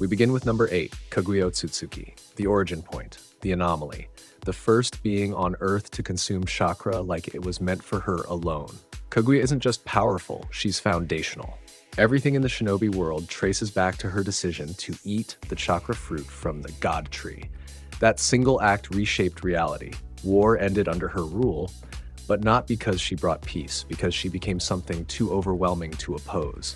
We begin with number 8, Kaguya Otsutsuki, the origin point, the anomaly, the first being on Earth to consume chakra like it was meant for her alone. Kaguya isn't just powerful, she's foundational. Everything in the shinobi world traces back to her decision to eat the chakra fruit from the God Tree. That single act reshaped reality. War ended under her rule, but not because she brought peace, because she became something too overwhelming to oppose.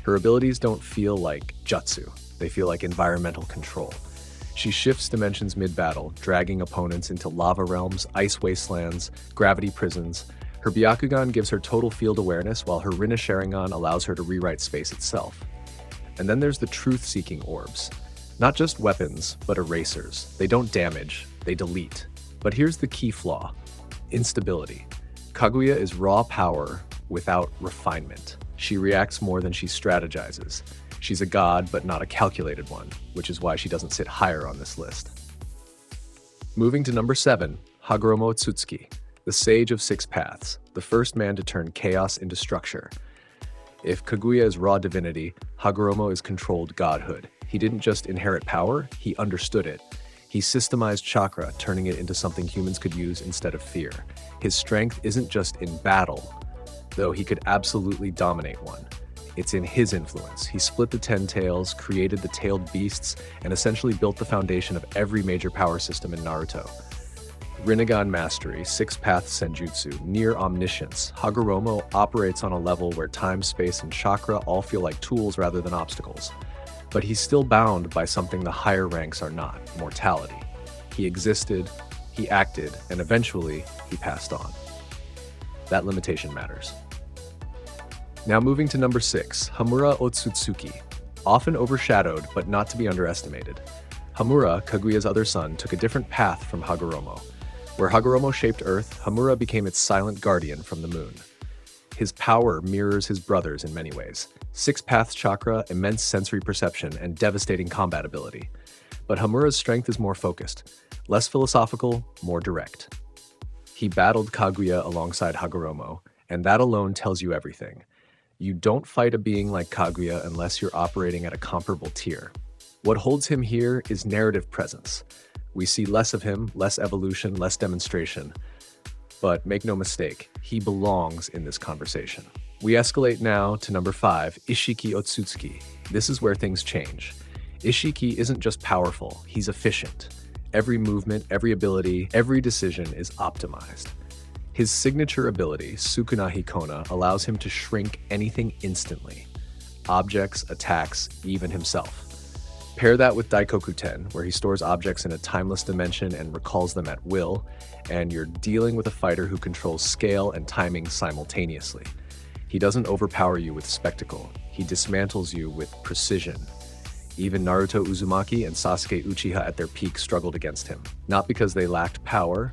Her abilities don't feel like jutsu, they feel like environmental control. She shifts dimensions mid-battle, dragging opponents into lava realms, ice wastelands, gravity prisons. Her Byakugan gives her total field awareness, while her Rinne Sharingan allows her to rewrite space itself. And then there's the truth-seeking orbs. Not just weapons, but erasers. They don't damage, they delete. But here's the key flaw: instability. Kaguya is raw power without refinement. She reacts more than she strategizes. She's a god, but not a calculated one, which is why she doesn't sit higher on this list. Moving to number 7, Hagoromo Otsutsuki, the Sage of Six Paths, the first man to turn chaos into structure. If Kaguya is raw divinity, Hagoromo is controlled godhood. He didn't just inherit power, he understood it. He systemized chakra, turning it into something humans could use instead of fear. His strength isn't just in battle, though he could absolutely dominate one. It's in his influence. He split the 10 tails, created the tailed beasts, and essentially built the foundation of every major power system in Naruto. Rinnegan Mastery, Six-Path Senjutsu, Near Omniscience. Hagoromo operates on a level where time, space, and chakra all feel like tools rather than obstacles. But he's still bound by something the higher ranks are not: mortality. He existed, he acted, and eventually he passed on. That limitation matters. Now moving to number 6, Hamura Otsutsuki, often overshadowed but not to be underestimated. Hamura, Kaguya's other son, took a different path from Hagoromo. Where Hagoromo shaped Earth, Hamura became its silent guardian from the moon. His power mirrors his brother's in many ways: Six Paths chakra, immense sensory perception, and devastating combat ability. But Hamura's strength is more focused, less philosophical, more direct. He battled Kaguya alongside Hagoromo, and that alone tells you everything. You don't fight a being like Kaguya unless you're operating at a comparable tier. What holds him here is narrative presence. We see less of him, less evolution, less demonstration. But make no mistake, he belongs in this conversation. We escalate now to number 5, Isshiki Otsutsuki. This is where things change. Isshiki isn't just powerful, he's efficient. Every movement, every ability, every decision is optimized. His signature ability, Sukuna Hikona, allows him to shrink anything instantly. Objects, attacks, even himself. Pair that with Daikoku Ten, where he stores objects in a timeless dimension and recalls them at will, and you're dealing with a fighter who controls scale and timing simultaneously. He doesn't overpower you with spectacle, he dismantles you with precision. Even Naruto Uzumaki and Sasuke Uchiha at their peak struggled against him, not because they lacked power,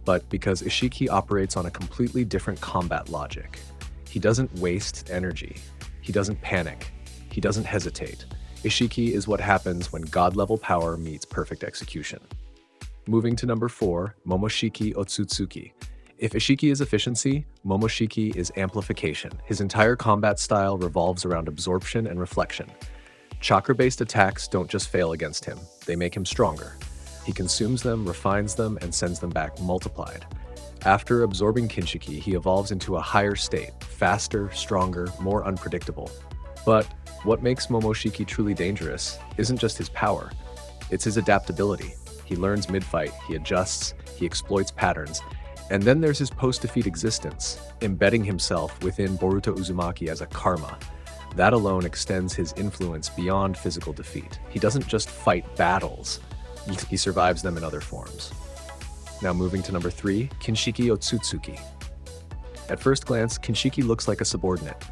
but because Isshiki operates on a completely different combat logic. He doesn't waste energy, he doesn't panic, he doesn't hesitate. Isshiki is what happens when god-level power meets perfect execution. Moving to number 4, Momoshiki Otsutsuki. If Isshiki is efficiency, Momoshiki is amplification. His entire combat style revolves around absorption and reflection. Chakra-based attacks don't just fail against him, they make him stronger. He consumes them, refines them, and sends them back multiplied. After absorbing Kinshiki, he evolves into a higher state, faster, stronger, more unpredictable. But what makes Momoshiki truly dangerous isn't just his power, it's his adaptability. He learns mid-fight, he adjusts, he exploits patterns, and then there's his post-defeat existence, embedding himself within Boruto Uzumaki as a karma. That alone extends his influence beyond physical defeat. He doesn't just fight battles, he survives them in other forms. Now moving to number 3, Kinshiki Otsutsuki. At first glance, Kinshiki looks like a subordinate,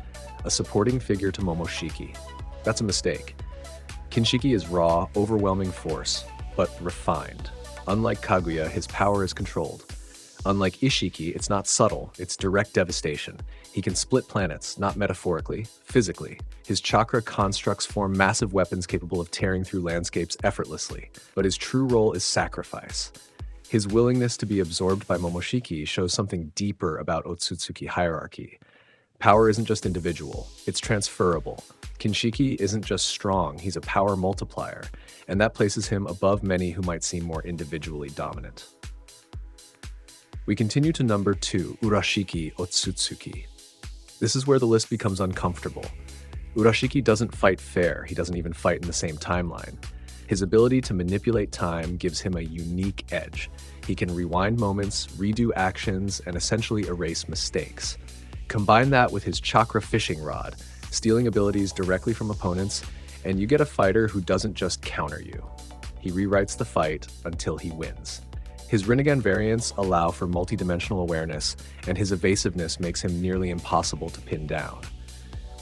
a supporting figure to Momoshiki. That's a mistake. Kinshiki is raw, overwhelming force, but refined. Unlike Kaguya, his power is controlled. Unlike Isshiki, it's not subtle, it's direct devastation. He can split planets, not metaphorically, physically. His chakra constructs form massive weapons capable of tearing through landscapes effortlessly. But his true role is sacrifice. His willingness to be absorbed by Momoshiki shows something deeper about Otsutsuki hierarchy. Power isn't just individual, it's transferable. Kinshiki isn't just strong, he's a power multiplier, and that places him above many who might seem more individually dominant. We continue to number 2, Urashiki Otsutsuki. This is where the list becomes uncomfortable. Urashiki doesn't fight fair, he doesn't even fight in the same timeline. His ability to manipulate time gives him a unique edge. He can rewind moments, redo actions, and essentially erase mistakes. Combine that with his chakra fishing rod, stealing abilities directly from opponents, and you get a fighter who doesn't just counter you. He rewrites the fight until he wins. His Rinnegan variants allow for multidimensional awareness, and his evasiveness makes him nearly impossible to pin down.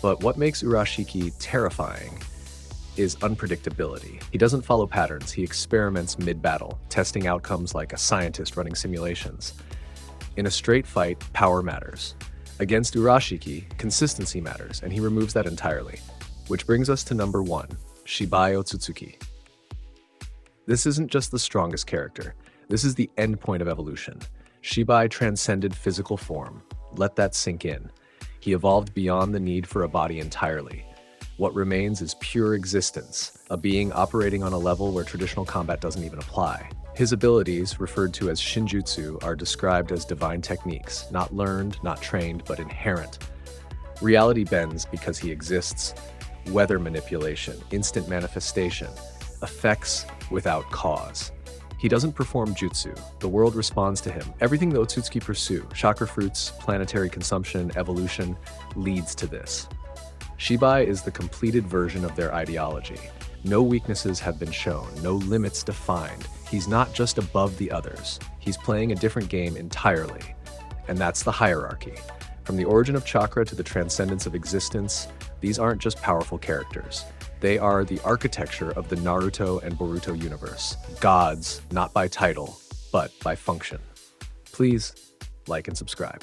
But what makes Urashiki terrifying is unpredictability. He doesn't follow patterns, he experiments mid-battle, testing outcomes like a scientist running simulations. In a straight fight, power matters. Against Urashiki, consistency matters, and he removes that entirely. Which brings us to number 1, Shibai Otsutsuki. This isn't just the strongest character, this is the end point of evolution. Shibai transcended physical form. Let that sink in. He evolved beyond the need for a body entirely. What remains is pure existence, a being operating on a level where traditional combat doesn't even apply. His abilities, referred to as shinjutsu, are described as divine techniques, not learned, not trained, but inherent. Reality bends because he exists. Weather manipulation, instant manifestation, effects without cause. He doesn't perform jutsu, the world responds to him. Everything the Otsutsuki pursue, chakra fruits, planetary consumption, evolution, leads to this. Shibai is the completed version of their ideology. No weaknesses have been shown, no limits defined. He's not just above the others. He's playing a different game entirely. And that's the hierarchy. From the origin of chakra to the transcendence of existence, these aren't just powerful characters. They are the architecture of the Naruto and Boruto universe. Gods, not by title, but by function. Please like and subscribe.